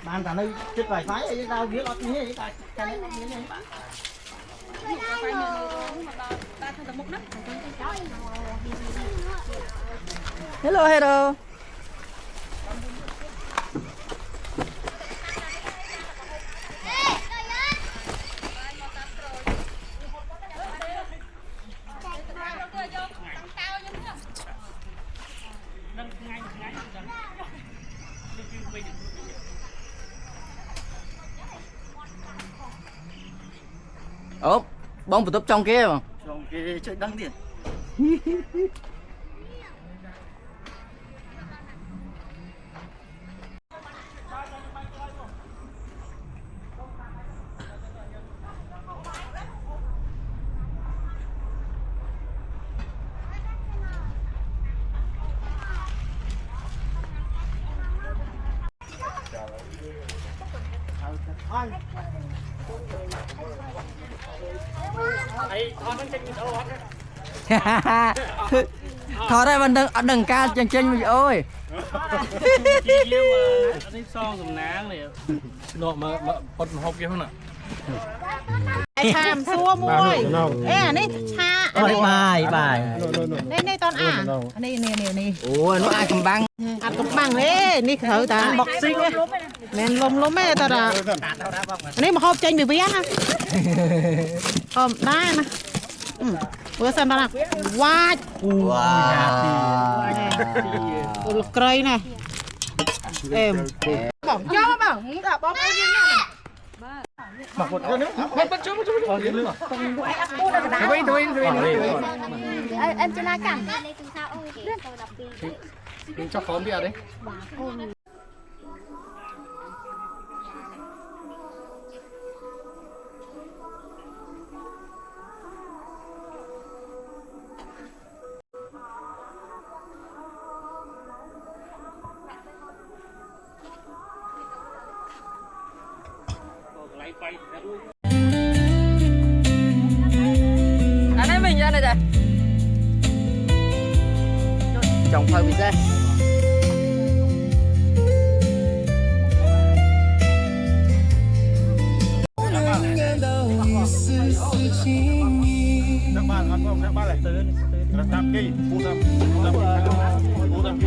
bạn ta nơi chết vài phái ấy tao biết ở như vậy ta hello hello ốp bông tụt trong kia mà trong cái chơi đắng tiền thôi đây mình đừng ca chân chân mình ơiนี่ซองกับน้ำเลยเนาะมาปนหกกี่คนอ่ะ ชามซัวมวยเอ๊ะนี่ชาอันนี้ bài นี่ตอนอ่านนี่ ủa nó ai cầm băng อัดกับบังเลยนี่เขาตาบ็อกซิ่งแมนลมแม่ตาดาอันนี้มาหอบใจมือเบี้ยนะหอมได้นะเพื่อสันตนะวาด wow ไกรนะเอ็มบอกย่อบอกบอกไปยังไง มาคนนึงมาปัจจุบันขอยืมหน่อยด้วยem chưa nói cảnh cho khóm bia đấy anh ấy mình ra này kìa chồng phơi bị xe các bạn ăn không các bạn lại tới làm cây phụ làm cây